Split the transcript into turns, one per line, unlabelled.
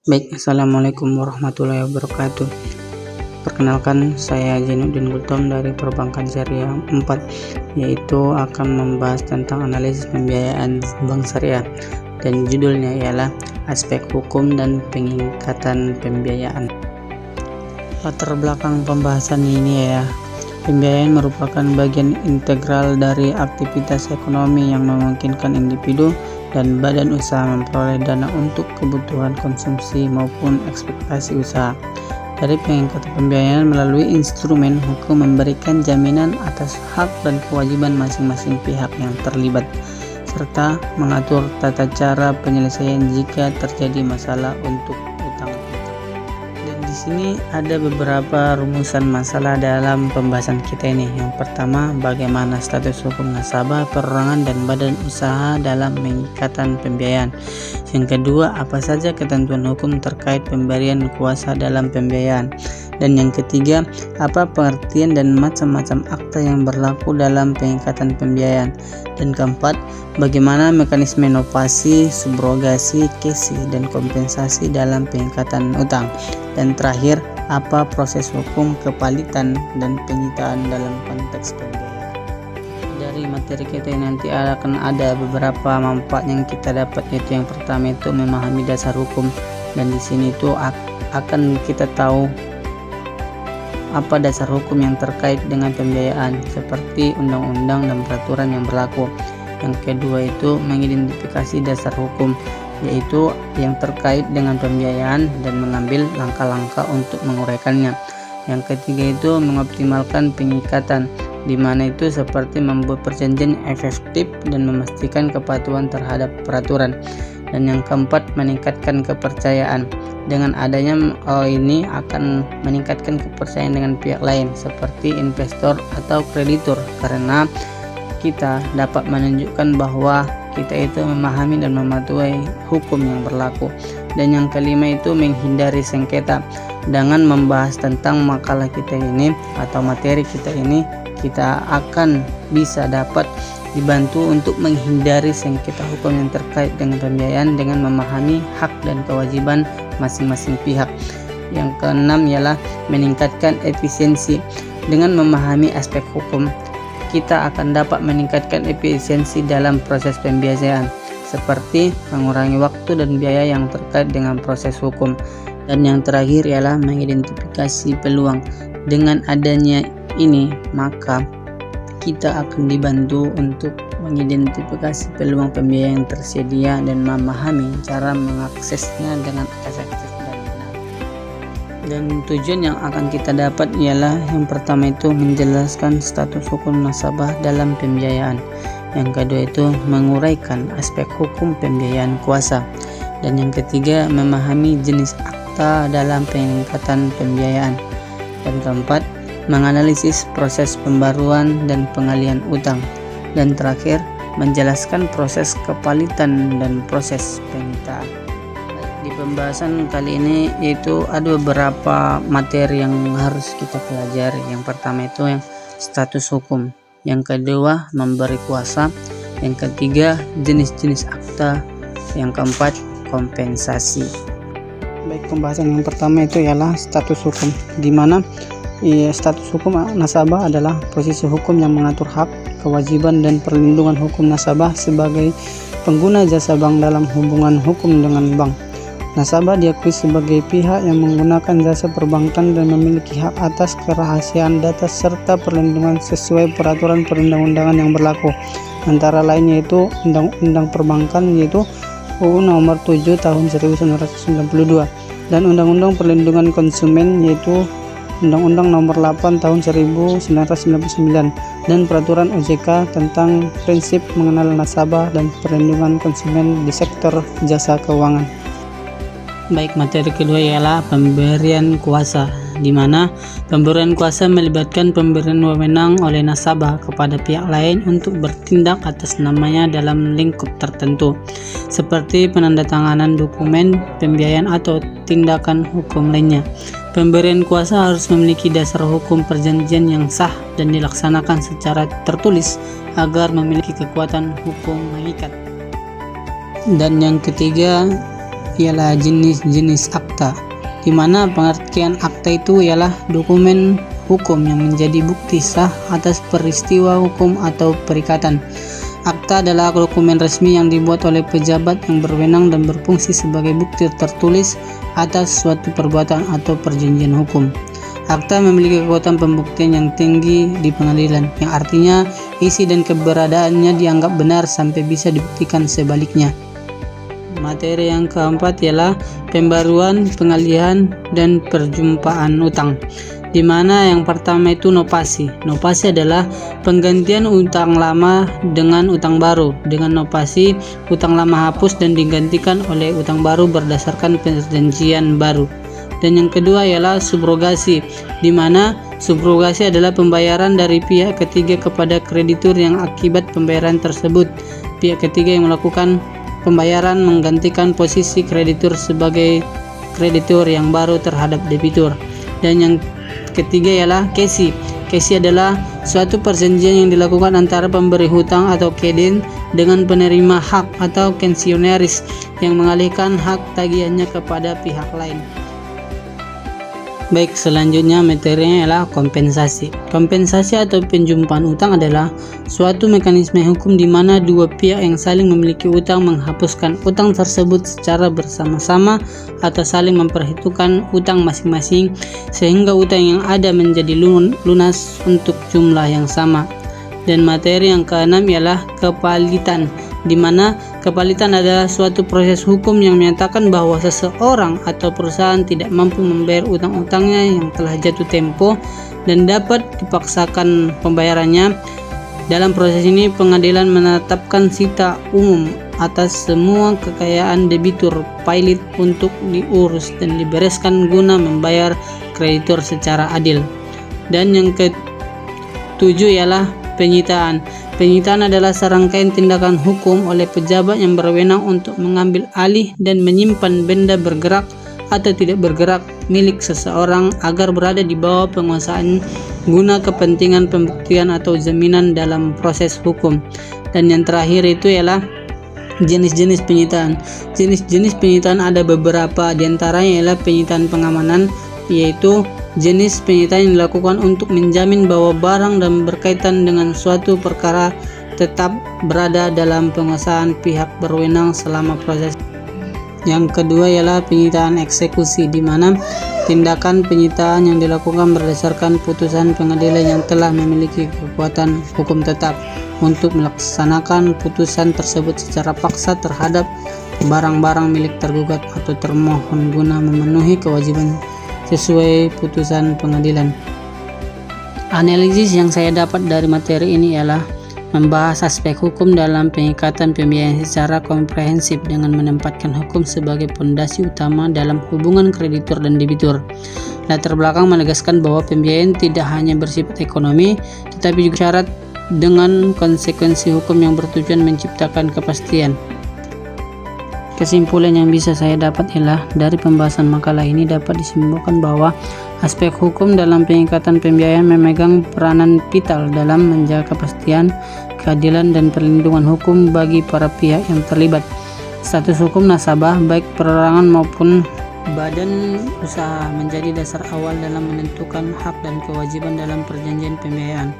Baik, assalamualaikum warahmatullahi wabarakatuh. Perkenalkan, saya Jainuddin Gultom dari Perbankan Syariah 4, yaitu akan membahas tentang analisis pembiayaan bank syariah, dan judulnya ialah aspek hukum dan pengingkatan pembiayaan. Latar belakang pembahasan ini ya, pembiayaan merupakan bagian integral dari aktivitas ekonomi yang memungkinkan individu dan badan usaha memperoleh dana untuk kebutuhan konsumsi maupun ekspektasi usaha. Dari pengingkatan pembiayaan melalui instrumen hukum memberikan jaminan atas hak dan kewajiban masing-masing pihak yang terlibat, serta mengatur tata cara penyelesaian jika terjadi masalah untuk utang. Dan di sini ada beberapa rumusan masalah dalam pembahasan kita ini. Yang pertama, bagaimana status hukum nasabah, perorangan, dan badan usaha dalam pengikatan pembiayaan. Yang kedua, apa saja ketentuan hukum terkait pemberian kuasa dalam pembiayaan. Dan yang ketiga, apa pengertian dan macam-macam akta yang berlaku dalam pengikatan pembiayaan. Dan keempat, bagaimana mekanisme inovasi, subrogasi, kesi, dan kompensasi dalam pengikatan utang. Dan terakhir, apa proses hukum kepalitan dan penyitaan dalam konteks pembiayaan. Dari materi kita nanti akan ada beberapa manfaat yang kita dapat, yaitu yang pertama itu memahami dasar hukum, dan di sini itu akan kita tahu apa dasar hukum yang terkait dengan pembiayaan seperti undang-undang dan peraturan yang berlaku. Yang kedua itu mengidentifikasi dasar hukum, yaitu yang terkait dengan pembiayaan dan mengambil langkah-langkah untuk menguraikannya. Yang ketiga itu mengoptimalkan pengikatan, di mana itu seperti membuat perjanjian efektif dan memastikan kepatuhan terhadap peraturan. Dan yang keempat, meningkatkan kepercayaan. Dengan adanya ini akan meningkatkan kepercayaan dengan pihak lain seperti investor atau kreditur, karena kita dapat menunjukkan bahwa kita itu memahami dan mematuhi hukum yang berlaku. Dan yang kelima itu menghindari sengketa. Dengan membahas tentang makalah kita ini atau materi kita ini, kita akan bisa dapat dibantu untuk menghindari sengketa hukum yang terkait dengan pembiayaan dengan memahami hak dan kewajiban masing-masing pihak. Yang keenam ialah meningkatkan efisiensi. Dengan memahami aspek hukum, kita akan dapat meningkatkan efisiensi dalam proses pembiayaan, seperti mengurangi waktu dan biaya yang terkait dengan proses hukum. Dan yang terakhir ialah mengidentifikasi peluang. Dengan adanya ini, maka kita akan dibantu untuk mengidentifikasi peluang pembiayaan yang tersedia dan memahami cara mengaksesnya dengan efektif dan benar. Dan tujuan yang akan kita dapat ialah yang pertama itu menjelaskan status hukum nasabah dalam pembiayaan. Yang kedua itu menguraikan aspek hukum pembiayaan kuasa. Dan yang ketiga, memahami jenis akta dalam pengingkatan pembiayaan. Dan keempat, menganalisis proses pembaruan dan pengalihan utang. Dan terakhir, menjelaskan proses kepalitan dan proses penyitaan. Di pembahasan kali ini itu ada beberapa materi yang harus kita pelajari. Yang pertama itu yang status hukum, yang kedua memberi kuasa, yang ketiga jenis-jenis akta, yang keempat kompensasi. Baik, pembahasan yang pertama itu ialah status hukum, di mana status hukum nasabah adalah posisi hukum yang mengatur hak, kewajiban, dan perlindungan hukum nasabah sebagai pengguna jasa bank dalam hubungan hukum dengan bank. Nasabah diakui sebagai pihak yang menggunakan jasa perbankan dan memiliki hak atas kerahasiaan data serta perlindungan sesuai peraturan perundang-undangan yang berlaku. Antara lain yaitu Undang-Undang Perbankan, yaitu UU Nomor 7 Tahun 1992, dan Undang-Undang Perlindungan Konsumen, yaitu Undang-Undang Nomor 8 Tahun 1999, dan Peraturan OJK tentang prinsip mengenal nasabah dan perlindungan konsumen di sektor jasa keuangan. Baik, materi kedua ialah pemberian kuasa, di mana pemberian kuasa melibatkan pemberian wewenang oleh nasabah kepada pihak lain untuk bertindak atas namanya dalam lingkup tertentu, seperti penandatanganan dokumen pembiayaan atau tindakan hukum lainnya. Pemberian kuasa harus memiliki dasar hukum perjanjian yang sah dan dilaksanakan secara tertulis agar memiliki kekuatan hukum mengikat. Dan yang ketiga, ialah jenis-jenis akta, di mana pengertian akta itu ialah dokumen hukum yang menjadi bukti sah atas peristiwa hukum atau perikatan. Akta adalah dokumen resmi yang dibuat oleh pejabat yang berwenang dan berfungsi sebagai bukti tertulis atas suatu perbuatan atau perjanjian hukum. Akta memiliki kekuatan pembuktian yang tinggi di pengadilan, yang artinya isi dan keberadaannya dianggap benar sampai bisa dibuktikan sebaliknya. Materi yang keempat ialah pembaruan, pengalihan, dan perjumpaan utang, di mana yang pertama itu novasi. Novasi adalah penggantian utang lama dengan utang baru. Dengan novasi, utang lama hapus dan digantikan oleh utang baru berdasarkan perjanjian baru. Dan yang kedua ialah subrogasi, di mana subrogasi adalah pembayaran dari pihak ketiga kepada kreditur yang akibat pembayaran tersebut. Pihak ketiga yang melakukan pembayaran menggantikan posisi kreditur sebagai kreditur yang baru terhadap debitur. Dan yang ketiga ialah kesi. Kesi adalah suatu perjanjian yang dilakukan antara pemberi hutang atau kedin dengan penerima hak atau kensionaris yang mengalihkan hak tagihannya kepada pihak lain. Baik, selanjutnya materinya ialah kompensasi. Kompensasi atau penjumpaan utang adalah suatu mekanisme hukum di mana dua pihak yang saling memiliki utang menghapuskan utang tersebut secara bersama-sama atau saling memperhitungkan utang masing-masing sehingga utang yang ada menjadi lunas untuk jumlah yang sama. Dan materi yang keenam ialah kepalitan, di mana kepalitan adalah suatu proses hukum yang menyatakan bahwa seseorang atau perusahaan tidak mampu membayar utang-utangnya yang telah jatuh tempo dan dapat dipaksakan pembayarannya. Dalam proses ini, pengadilan menetapkan sita umum atas semua kekayaan debitur pilot untuk diurus dan dibereskan guna membayar kreditur secara adil. Dan yang ketujuh ialah penyitaan. Penyitaan adalah serangkaian tindakan hukum oleh pejabat yang berwenang untuk mengambil alih dan menyimpan benda bergerak atau tidak bergerak milik seseorang agar berada di bawah penguasaan guna kepentingan pembuktian atau jaminan dalam proses hukum. Dan yang terakhir itu ialah jenis-jenis penyitaan. Jenis-jenis penyitaan ada beberapa, diantaranya ialah penyitaan pengamanan, yaitu jenis penyitaan yang dilakukan untuk menjamin bahwa barang dan berkaitan dengan suatu perkara tetap berada dalam penguasaan pihak berwenang selama proses. Yang kedua ialah penyitaan eksekusi, di mana tindakan penyitaan yang dilakukan berdasarkan putusan pengadilan yang telah memiliki kekuatan hukum tetap untuk melaksanakan putusan tersebut secara paksa terhadap barang-barang milik tergugat atau termohon guna memenuhi kewajiban sesuai putusan pengadilan. Analisis yang saya dapat dari materi ini ialah membahas aspek hukum dalam pengikatan pembiayaan secara komprehensif dengan menempatkan hukum sebagai fondasi utama dalam hubungan kreditur dan debitur. Latar belakang menegaskan bahwa pembiayaan tidak hanya bersifat ekonomi, tetapi juga syarat dengan konsekuensi hukum yang bertujuan menciptakan kepastian. Kesimpulan yang bisa saya dapat ialah dari pembahasan makalah ini dapat disimpulkan bahwa aspek hukum dalam pengikatan pembiayaan memegang peranan vital dalam menjaga kepastian, keadilan, dan perlindungan hukum bagi para pihak yang terlibat. Status hukum nasabah, baik perorangan maupun badan usaha, menjadi dasar awal dalam menentukan hak dan kewajiban dalam perjanjian pembiayaan.